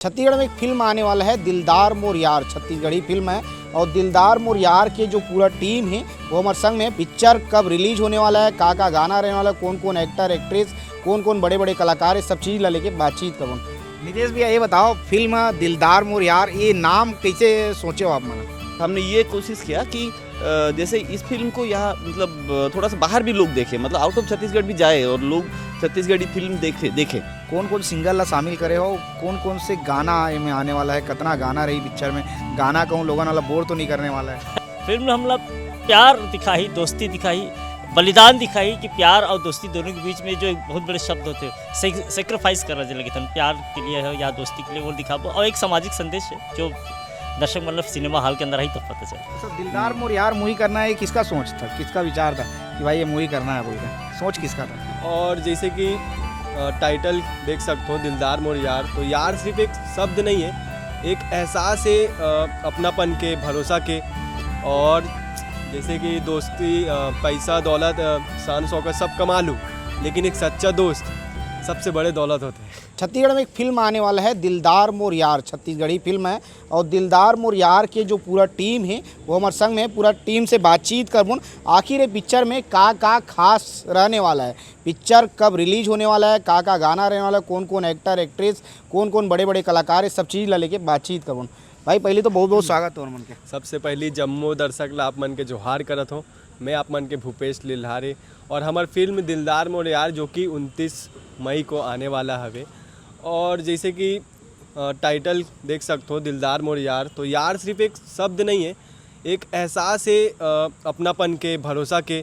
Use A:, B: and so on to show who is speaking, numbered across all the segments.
A: छत्तीसगढ़ में एक फिल्म आने वाला है दिलदार मोर यार। छत्तीसगढ़ी फिल्म है और दिलदार मोर यार के जो पूरा टीम है वो हमारे संग में। पिक्चर कब रिलीज होने वाला है, का गाना रहने वाला है, कौन कौन एक्टर एक्ट्रेस, कौन कौन बड़े बड़े कलाकार है, सब चीज़ ला लेके बातचीत करूँ। नितेश भैया ये बताओ, फिल्म दिलदार मोर यार ये नाम कैसे सोचे हो आप? मना
B: हमने ये कोशिश किया कि जैसे इस फिल्म को यहाँ मतलब थोड़ा सा बाहर भी लोग देखें, मतलब आउट ऑफ छत्तीसगढ़ भी जाए और लोग छत्तीसगढ़ी फिल्म देखें।
A: कौन कौन सिंगर ला शामिल करे हो, कौन कौन से गाना में आने वाला है, कितना गाना रही पिक्चर में, गाना कहूँ लोगों वाला बोर तो नहीं करने वाला है?
C: फिल्म हमला प्यार दिखाई, दोस्ती दिखाई, बलिदान दिखाई कि प्यार और दोस्ती दोनों के बीच में जो एक बहुत बड़े शब्द होते हैं, सेक्रीफाइस करना चाहिए लगे प्यार के लिए है या दोस्ती के लिए, वो दिखा। और एक सामाजिक संदेश है जो दर्शक मतलब सिनेमा हॉल के अंदर ही तब पता चले।
A: तो दिलदार मोर यार मूवी करना है, किसका सोच था, किसका विचार था कि भाई ये मूवी करना है बोलकर? सोच किसका था?
D: और जैसे कि टाइटल देख सकते हो दिलदार मोर यार, तो यार सिर्फ एक शब्द नहीं है, एक एहसास है अपनापन के, भरोसा के। और जैसे कि दोस्ती पैसा दौलत शान शौकत सब कमा लूँ, लेकिन एक सच्चा दोस्त सबसे बड़े दौलत होते हैं।
A: छत्तीसगढ़ में एक फिल्म आने वाला है दिलदार मोर यार। छत्तीसगढ़ी फिल्म है और दिलदार मोर यार के जो पूरा टीम है वो हमारे संग में। पूरा टीम से बातचीत करबूँ आखिर ये पिक्चर में का खास रहने वाला है, पिक्चर कब रिलीज होने वाला है, का गाना रहने वाला है, कौन कौन एक्टर एक्ट्रेस, कौन कौन बड़े बड़े कलाकार है, सब चीज़ ला लेके बातचीत करबूँ। भाई पहले तो बहुत बहुत स्वागत हो मन के।
D: सबसे पहली जम्मू दर्शक ला आप मन के जोहार करत हो। मैं आप मन के भूपेश लिल्हारे और हमार फिल्म दिलदार मोर यार जो कि 29 मई को आने वाला हवे। और जैसे कि टाइटल देख सकते हो दिलदार मोर यार, तो यार सिर्फ एक शब्द नहीं है, एक एहसास है अपनापन के, भरोसा के।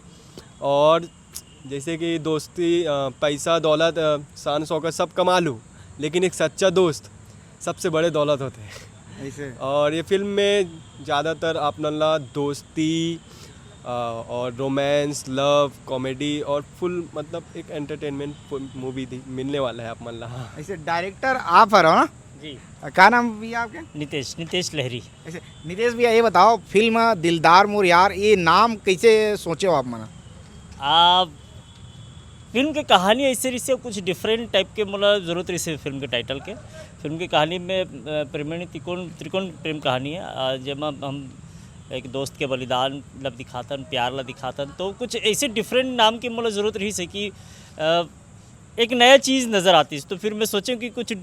D: और जैसे कि दोस्ती पैसा दौलत शान शौकत सब कमा लूँ, लेकिन एक सच्चा दोस्त सबसे बड़े दौलत होते हैं
A: ऐसे।
D: और ये फिल्म में ज़्यादातर अपना दोस्ती और रोमांस, लव, कॉमेडी और फुल मतलब एक एंटरटेनमेंट मूवी मिलने वाला है आप मन ला। हाँ,
A: ऐसे डायरेक्टर आप हो ना
C: जी।
A: क्या नाम भैया आपके?
C: नितेश लहरी।
A: ऐसे नितेश भैया ये बताओ, फिल्म दिलदार मोर यार ये नाम कैसे सोचे हो आप? मना
C: फिल्म की कहानी ऐसे रही से कुछ डिफरेंट टाइप के मतलब ज़रूरत रही से फिल्म के टाइटल के। फिल्म की कहानी में प्रेमणी त्रिकोण प्रेम कहानी है, जब हम एक दोस्त के बलिदान लब दिखातन, प्यार ला दिखातन, तो कुछ ऐसे डिफरेंट नाम की मतलब ज़रूरत रही से कि एक नया चीज़ नज़र आती। तो फिर मैं सोचूं कि कुछ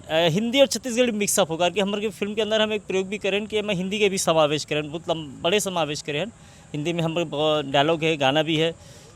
C: हिंदी और छत्तीसगढ़ी मिक्सअप होगा कि हमारे फिल्म के अंदर हम एक प्रयोग भी करें कि हम हिंदी के भी समावेश करें, बहुत बड़े समावेश करें। हिंदी में हम डायलॉग है, गाना भी है,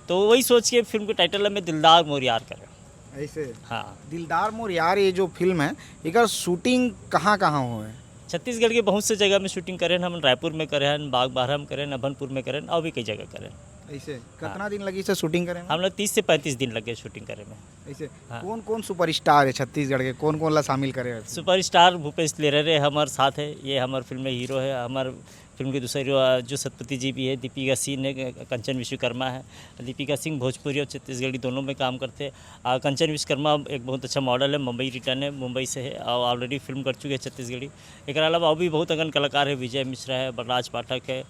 C: तो वही सोच के फिल्म के टाइटल में दिलदार मोर यार करें।
A: ऐसे
C: हाँ,
A: दिलदार मोर यार ये जो फिल्म है इसका शूटिंग कहाँ हुआ है?
C: छत्तीसगढ़ के बहुत से जगह में शूटिंग करें। हम रायपुर में करें, बागबाहरा में करें, अभनपुर में करें और भी कई जगह करें।
A: ऐसे कितना दिन लगी इसे शूटिंग करें?
C: हम लोग 30 से 35 दिन लगे शूटिंग करने में।
A: ऐसे
C: हाँ।
A: कौन कौन सुपरस्टार है छत्तीसगढ़ के, कौन कौन ला शामिल करे?
C: सुपरस्टार भूपेश लिल्हारे हमारे साथ है, ये हमारे फिल्म में हीरो है। हमारे फिल्म के दूसरे जो सतपति जी भी है, दीपिका सिंह है, कंचन विश्वकर्मा है। दीपिका सिंह भोजपुरी और छत्तीसगढ़ी दोनों में काम करते हैं। कंचन विश्वकर्मा एक बहुत अच्छा मॉडल है, मुंबई रिटर्न है, मुंबई से है और ऑलरेडी फिल्म कर चुके हैं छत्तीसगढ़ी। एक अलावा और भी बहुत अगन कलाकार है, विजय मिश्रा है, बलराज पाठक है,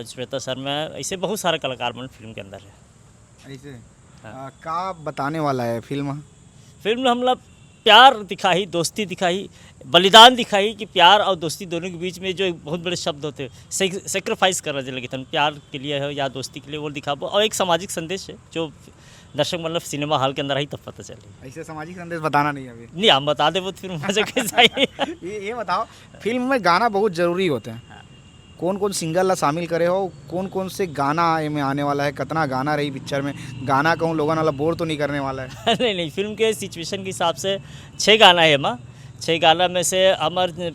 C: श्वेता शर्मा है, ऐसे बहुत सारे कलाकार मन फिल्म के अंदर है।
A: ऐसे का बताने वाला है फिल्म?
C: फिल्म हमला प्यार दिखाई, दोस्ती दिखाई, बलिदान दिखाई कि प्यार और दोस्ती दोनों के बीच में जो एक बहुत बड़े शब्द होते हैं, सेक्रीफाइस करना चाहिए लगे प्यार के लिए है या दोस्ती के लिए, वो दिखा। और एक सामाजिक संदेश है जो दर्शक मतलब सिनेमा हॉल के अंदर ही तब पता चले।
A: ऐसे सामाजिक संदेश बताना नहीं अभी?
C: नहीं, हम बता दें वो फिर मजा कैसा है।
A: ये बताओ, फिल्म में गाना बहुत ज़रूरी होते हैं, कौन कौन सिंगर ला शामिल करे हो, कौन कौन से गाना में आने वाला है, कितना गाना रही पिक्चर में, गाना कहूँ लोगों वाला बोर तो नहीं करने वाला है?
C: नहीं, फिल्म के सिचुएशन के हिसाब से 6 गाना है। 6 गाना में से हमारे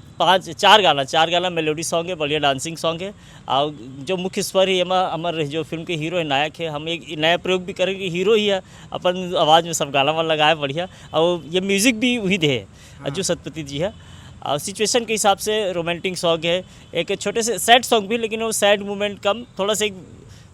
C: 4 गाना मेलोडी सॉन्ग है, बढ़िया डांसिंग सॉन्ग है। और जो मुख्य स्वर है हमारे जो फिल्म के हीरो है, नायक है, हम एक नया प्रयोग भी करेंगे, हीरो ही है, अपन आवाज़ में सब गाना वाला लगाए बढ़िया। और ये म्यूज़िक भी वही दे है जो सतपति जी है। और सिचुएशन के हिसाब से रोमांटिक सॉन्ग है, एक छोटे से सैड सॉन्ग भी, लेकिन वो सैड मोमेंट कम, थोड़ा सा एक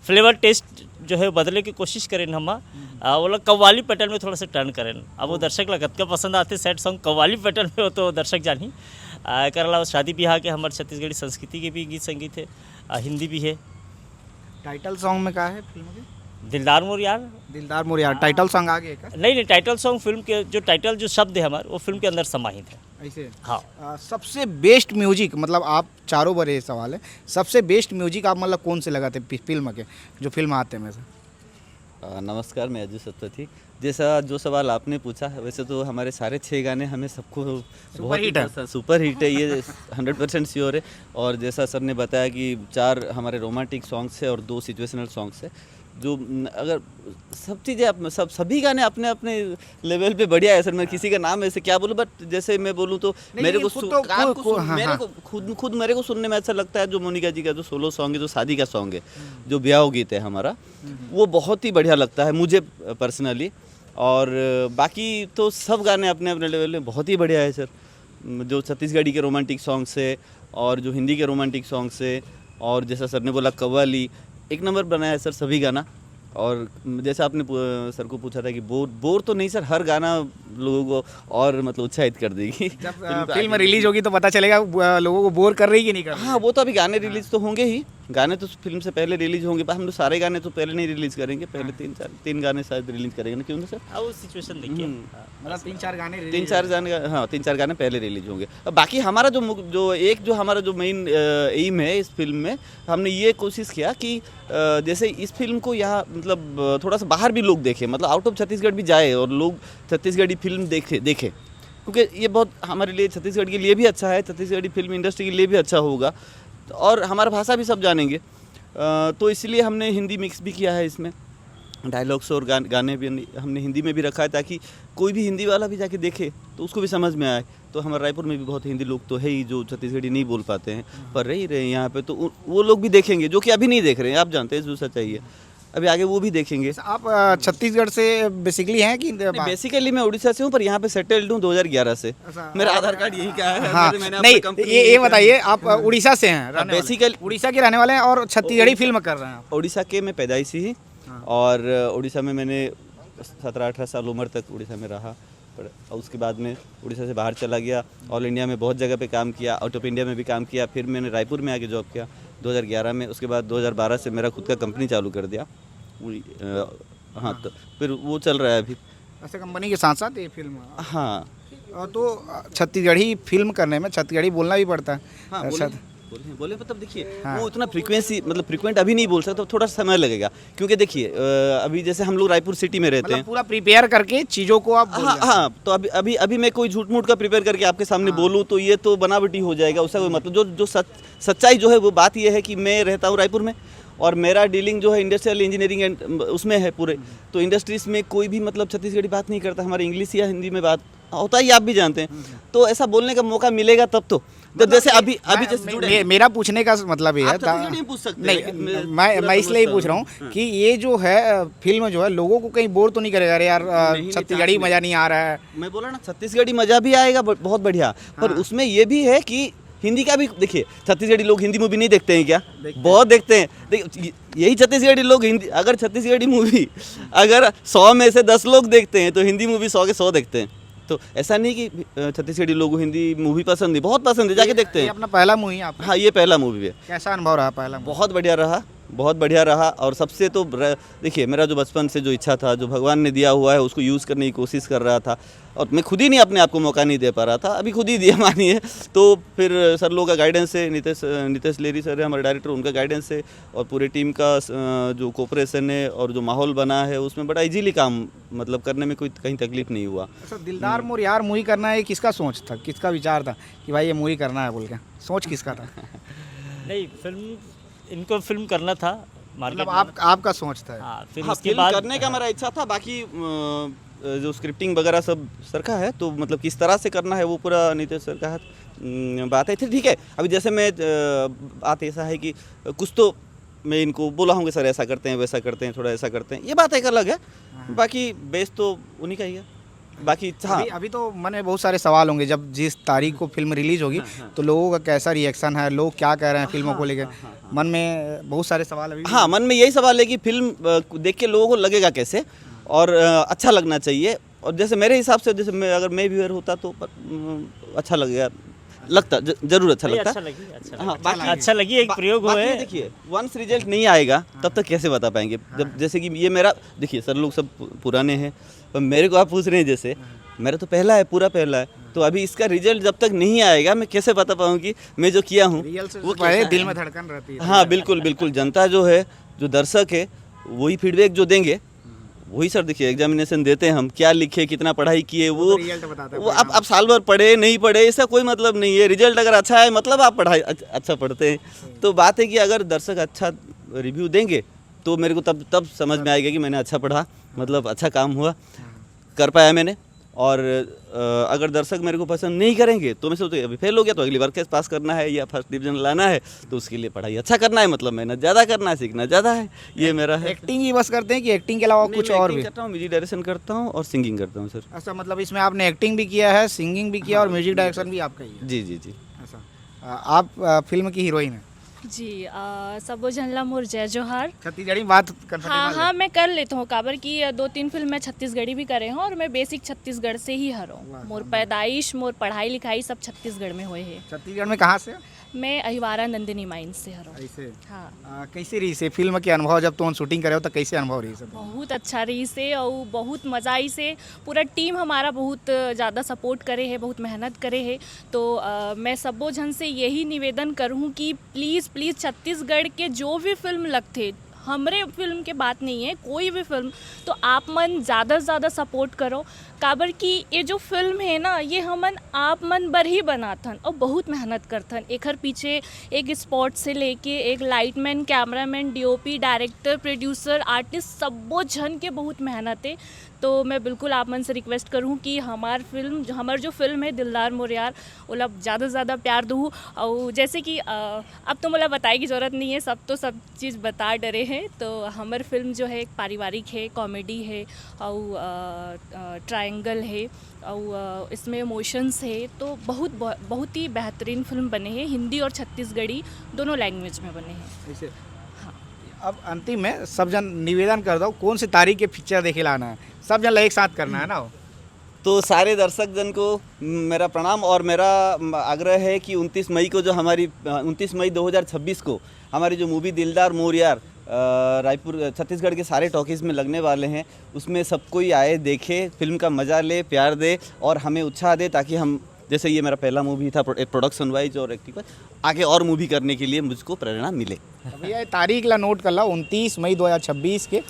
C: फ्लेवर टेस्ट जो है बदले की कोशिश करें हम। वो लोग कव्वाली पैटर्न में थोड़ा सा टर्न करें। अब वो दर्शक लगत का पसंद आते सैड सॉन्ग कव्वाली पैटर्न में हो तो दर्शक जानी। एक अलावा शादी ब्याह के हमारे छत्तीसगढ़ी संस्कृति के भी गीत संगीत है, हिंदी भी है।
A: टाइटल सॉन्ग में क्या है फिल्म के?
C: दिलदार मोर यार।
A: दिलदार मोर यार टाइटल सॉन्ग आ गया क्या?
C: नहीं, टाइटल सॉन्ग फिल्म के जो टाइटल जो शब्द है हमारे वो फिल्म के अंदर समाहित है।
A: ऐसे
C: हाँ।
A: सबसे बेस्ट म्यूजिक मतलब आप चारों बड़े सवाल है, सबसे बेस्ट म्यूजिक आप मतलब कौन से लगाते हैं फिल्म के, जो फिल्म आते हैं में से?
B: नमस्कार, मैं अजय सप्तती। जैसा जो सवाल आपने पूछा, वैसे तो हमारे सारे 6 गाने हमें सबको बहुत
A: हिट है।
B: सुपर हिट है, ये 100% श्योर है। और जैसा सर ने बताया कि 4 हमारे रोमांटिक सॉन्ग्स है और 2 सिचुएशनल सॉन्ग्स है, जो अगर सब चीज़ें सभी गाने अपने अपने लेवल पे बढ़िया है सर। मैं किसी का नाम ऐसे क्या बोलूं, बट जैसे मैं बोलूं तो मेरे को खुद मेरे को सुनने में अच्छा लगता है जो मोनिका जी का जो सोलो सॉन्ग है, जो शादी का सॉन्ग है, जो ब्याह गीत है हमारा, वो बहुत ही बढ़िया लगता है मुझे पर्सनली। और बाकी तो सब गाने अपने अपने लेवल में बहुत ही बढ़िया है सर। जो छत्तीसगढ़ी के रोमांटिक सॉन्ग्स है और जो हिंदी के रोमांटिक सॉन्ग्स है, और जैसा सर ने बोला कव्वाली, एक नंबर बनाया है सर सभी गाना। और जैसा आपने सर को पूछा था कि बोर तो नहीं सर, हर गाना लोगों को और मतलब उत्साहित कर देगी।
A: जब फिल्म रिलीज होगी तो पता चलेगा लोगों को बोर कर रही कि नहीं कर रही।
B: हाँ, वो तो अभी गाने रिलीज तो होंगे ही, गाने तो फिल्म से पहले रिलीज होंगे, पर हम लोग सारे गाने तो पहले नहीं रिलीज करेंगे, पहले 3 गाने शायद रिलीज करेंगे ना, क्यों ना सर?
C: वो सिचुएशन देखिए,
A: मतलब 3-4 गाने
B: 3-4 गाने, हाँ 3-4 गाने पहले रिलीज होंगे। अब बाकी हमारा जो हमारा जो मेन एम है इस फिल्म में, हमने ये कोशिश किया कि जैसे इस फिल्म को यहाँ मतलब थोड़ा सा बाहर भी लोग देखें, मतलब आउट ऑफ छत्तीसगढ़ भी जाए और लोग छत्तीसगढ़ी फिल्म देखें, क्योंकि ये बहुत हमारे लिए, छत्तीसगढ़ के लिए भी अच्छा है, छत्तीसगढ़ी फिल्म इंडस्ट्री के लिए भी अच्छा होगा, और हमारा भाषा भी सब जानेंगे। तो इसलिए हमने हिंदी मिक्स भी किया है इसमें, डायलॉग्स और गाने भी हमने हिंदी में भी रखा है, ताकि कोई भी हिंदी वाला भी जाके देखे तो उसको भी समझ में आए। तो हमारे रायपुर में भी बहुत हिंदी लोग तो है ही जो छत्तीसगढ़ी नहीं बोल पाते हैं, पर रह ही रहे हैं यहाँ पे, तो वो लोग भी देखेंगे जो कि अभी नहीं देख रहे हैं। आप जानते हैं जो सच्चाई है, अभी आगे वो भी देखेंगे।
A: आप छत्तीसगढ़ से बेसिकली हैं कि?
B: बेसिकली मैं उड़ीसा से हूँ, पर यहाँ पे सेटल्ड हूँ 2011 से। मेरा आधार कार्ड यही का है।
A: हाँ, नहीं ये बताइए, आप उड़ीसा से हैं?
B: बेसिकली
A: उड़ीसा के रहने वाले हैं और छत्तीसगढ़ी फिल्म कर रहे हैं?
B: उड़ीसा के मैं पैदाइशी ही, और उड़ीसा में मैंने 17-18 साल उम्र तक उड़ीसा में रहा, पर उसके बाद में उड़ीसा से बाहर चला गया, ऑल इंडिया में बहुत जगह पे काम किया, आउट ऑफ इंडिया में भी काम किया, फिर मैंने रायपुर में आके जॉब किया 2011 में। उसके बाद 2012 से मेरा खुद का कंपनी चालू कर दिया। हाँ, तो फिर वो चल रहा है अभी।
A: ऐसे कंपनी के साथ साथ ये फिल्म?
B: हाँ,
A: तो छत्तीसगढ़ी फिल्म करने में छत्तीसगढ़ी बोलना भी पड़ता है?
B: हाँ, बोले मतलब देखिए, वो उतना फ्रीक्वेंट अभी नहीं बोल सकता, थोड़ा समय लगेगा, क्योंकि देखिए अभी जैसे हम लोग रायपुर सिटी में रहते हैं,
A: पूरा प्रिपेयर करके चीज़ों को आप
B: हाँ, तो अभी मैं कोई झूठ मूठ का प्रिपेयर करके आपके सामने बोलूँ तो ये तो बनावटी हो जाएगा, उसका कोई मतलब जो सच्चाई जो है वो बात ये है कि मैं रहता हूँ रायपुर में, और मेरा डीलिंग जो है इंडस्ट्रियल इंजीनियरिंग उसमें है पूरे। तो इंडस्ट्रीज में कोई भी मतलब छत्तीसगढ़ी बात नहीं करता, हमारे इंग्लिश या हिंदी में बात होता है, आप भी जानते हैं। तो ऐसा बोलने का मौका मिलेगा तब तो जैसे अभी जैसे
A: मेरा पूछने का मतलब ये है,
B: पूछ सकते
A: नहीं मैं इसलिए ही पूछ रहा हूँ कि ये जो है फिल्म जो है लोगों को कहीं बोर तो नहीं करेगा? अरे यार छत्तीसगढ़ी मजा नहीं आ रहा है।
B: मैं बोला ना, छत्तीसगढ़ी मजा भी आएगा बहुत बढ़िया, पर उसमें ये भी है कि हिंदी का भी देखिए, छत्तीसगढ़ी लोग हिंदी मूवी नहीं देखते हैं क्या? बहुत देखते हैं। देखिए, यही छत्तीसगढ़ी लोग हिंदी, अगर छत्तीसगढ़ी मूवी अगर 100 में से 10 लोग देखते हैं तो हिंदी मूवी 100 के 100 देखते हैं। तो ऐसा नहीं कि छत्तीसगढ़ी लोगों को हिंदी मूवी पसंद है, बहुत पसंद है, जाके देखते हैं।
A: ये अपना पहला मूवी है आपका?
B: हाँ, ये पहला मूवी है।
A: कैसा अनुभव रहा पहला?
B: बहुत बढ़िया रहा। और सबसे तो देखिए, मेरा जो बचपन से जो इच्छा था, जो भगवान ने दिया हुआ है, उसको यूज़ करने की कोशिश कर रहा था, और मैं खुद ही नहीं अपने आप को मौका नहीं दे पा रहा था, अभी खुद ही दिया मानिए। तो फिर सर लोगों का गाइडेंस है, नितेश लेरी सर है हमारे डायरेक्टर, उनका गाइडेंस है, और पूरे टीम का जो कोऑपरेशन है और जो माहौल बना है, उसमें बड़ा इजीली काम मतलब करने में कोई कहीं तकलीफ नहीं हुआ।
A: अच्छा, दिलदार मोर यार मूवी करना है, किसका सोच था, किसका विचार था कि भाई ये मूवी करना है बोल के? सोच किसका था?
C: नहीं, इनको फिल्म करना था,
A: मतलब आपका सोच था?
C: हाँ, फिर
B: हाँ,
C: उसके बाद
B: करने का मेरा इच्छा था। बाकी जो स्क्रिप्टिंग वगैरह सब सर का है, तो मतलब किस तरह से करना है वो पूरा नीतीश सर का है। बात है ठीक है। अभी जैसे मैं बात ऐसा है कि कुछ तो मैं इनको बोला हूँ कि सर ऐसा करते हैं, वैसा करते हैं, थोड़ा ऐसा करते हैं, ये बात एक अलग है। बाकी बेस तो उन्हीं का ही है। बाकी
A: अभी तो मन में बहुत सारे सवाल होंगे, जब जिस तारीख को फिल्म रिलीज होगी तो लोगों का कैसा रिएक्शन है, लोग क्या कह रहे हैं फिल्मों को लेकर, मन में बहुत सारे सवाल अभी।
B: हाँ, मन में यही सवाल है कि फिल्म देख के लोगों को लगेगा कैसे, और अच्छा लगना चाहिए। और जैसे मेरे हिसाब से, जैसे अगर मैं व्यूअर होता तो अच्छा लगेगा, लगता जरूर अच्छा
C: नहीं,
B: लगता।
C: अच्छा लगी, अच्छा
B: हाँ,
C: लगी।
B: बाकी
C: अच्छा लगी, एक प्रयोग हुआ
B: बाकी
C: है।
B: देखिए वंस रिजल्ट नहीं आएगा तब तक कैसे बता पाएंगे। जब जैसे कि ये मेरा देखिए सर लोग सब पुराने हैं, पर मेरे को आप पूछ रहे हैं जैसे मेरा तो पहला है, पूरा पहला है, तो अभी इसका रिजल्ट जब तक नहीं आएगा मैं कैसे बता पाऊँ कि मैं जो किया हूँ
A: वो पहले दिल में धड़कन रहती है।
B: हाँ बिल्कुल बिल्कुल, जनता जो है, जो दर्शक है, वही फीडबैक जो देंगे वही सर। देखिए एग्जामिनेशन देते हैं हम, क्या लिखे, कितना पढ़ाई किए, वो
A: रिजल्ट बताता है
B: वो आप साल भर पढ़े नहीं पढ़े इसका कोई मतलब नहीं है। रिजल्ट अगर अच्छा है मतलब आप पढ़ाई अच्छा पढ़ते हैं। तो बात है कि अगर दर्शक अच्छा रिव्यू देंगे तो मेरे को तब समझ में आएगा कि मैंने अच्छा पढ़ा, मतलब अच्छा काम हुआ, कर पाया मैंने। और अगर दर्शक मेरे को पसंद नहीं करेंगे तो मैं सोचता अभी फेल हो गया तो अगली बार कैसे पास करना है या फर्स्ट डिवीजन लाना है, तो उसके लिए पढ़ाई अच्छा करना है, मतलब मेहनत ज़्यादा करना है, सीखना ज़्यादा है, ये मेरा है।
A: एक्टिंग ही बस करते हैं कि एक्टिंग के अलावा कुछ और भी?
B: करता हूँ, म्यूजिक डायरेक्शन करता हूँ और सिंगिंग करता हूँ सर।
A: अच्छा, मतलब इसमें आपने एक्टिंग भी किया है, सिंगिंग भी किया और म्यूजिक डायरेक्शन भी आपका ही है?
B: जी जी जी।
A: अच्छा, आप फिल्म की हीरोइन है?
E: जी सबो झनला मोर जय जोहार।
A: छत्तीसगढ़ी में बात
E: हाँ हाँ, मैं कर लेता हूँ काबर की 2-3 फिल्म मैं छत्तीसगढ़ी भी करे हूँ और मैं बेसिक छत्तीसगढ़ से ही हर हूँ। मोर पैदाइश, मोर पढ़ाई लिखाई सब छत्तीसगढ़ में हुए है।
A: छत्तीसगढ़ में कहाँ से?
E: मैं अहिवारा नंदिनी माइंस से हर हूँ।
A: ऐसे
E: हाँ,
A: कैसे रही से फिल्म के अनुभव जब तुम शूटिंग करे हो तो कैसे अनुभव रही से?
E: बहुत अच्छा रही से और बहुत मज़ा आई से। पूरा टीम हमारा बहुत ज़्यादा सपोर्ट करे है, बहुत मेहनत करे है। तो मैं सबो झन से यही निवेदन करूँ कि प्लीज़ प्लीज़ छत्तीसगढ़ के जो भी फिल्म लगते, हमरे फिल्म के बात नहीं है, कोई भी फिल्म, तो आप मन ज़्यादा से ज़्यादा सपोर्ट करो। काबर की ये जो फिल्म है ना, ये हमन आप मन बर ही बनाथन और बहुत मेहनत करथन। एकर पीछे एक स्पॉट से लेके एक lightman, cameraman, DOP, director, producer, artist, सबो झन के बहुत मेहनत है। तो मैं बिल्कुल आप मन से रिक्वेस्ट करूँ कि हमार जो फिल्म है दिलदार मोर यार, ओला ज़्यादा से ज़्यादा प्यार दूँ। और जैसे कि अब तो मुझे बताए की ज़रूरत नहीं है, सब चीज़ बता डरे हैं। तो हमार फिल्म जो है एक पारिवारिक है, कॉमेडी है और ट्रायंगल है और इसमें इमोशंस है। तो बहुत ही बेहतरीन फिल्म बने हैं, हिंदी और छत्तीसगढ़ी दोनों लैंग्वेज में बने हैं।
A: ऐसे अब अंतिम में सब जन निवेदन कर दो, कौन सी तारीख के पिक्चर देखे लाना है? सब जन एक साथ करना है ना।
B: तो सारे दर्शक जन को मेरा प्रणाम और मेरा आग्रह है कि 29 मई को जो हमारी 29 मई 2026 को हमारी जो मूवी दिलदार मोर यार रायपुर छत्तीसगढ़ के सारे टॉकीज़ में लगने वाले हैं, उसमें सब कोई आए, देखे, फिल्म का मज़ा ले, प्यार दे और हमें उत्साह दे, ताकि हम जैसे ये मेरा पहला मूवी था प्रोडक्शन वाइज और एक्टिंग वाइज, आगे और मूवी करने के लिए मुझको प्रेरणा मिले।
A: भैया ये तारीख ला नोट कर ला, 29 मई 2026 के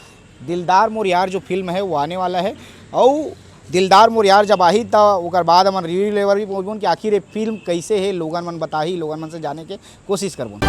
A: दिलदार मोर यार जो फिल्म है वो आने वाला है। और दिलदार मोर यार जब आई तो ओकर बाद हम रिव्यू लेवर भी पहुँचबून कि आखिर ये फिल्म कैसे है, लोगन मन बताही, लोगन मन से जाने के कोशिश करबून।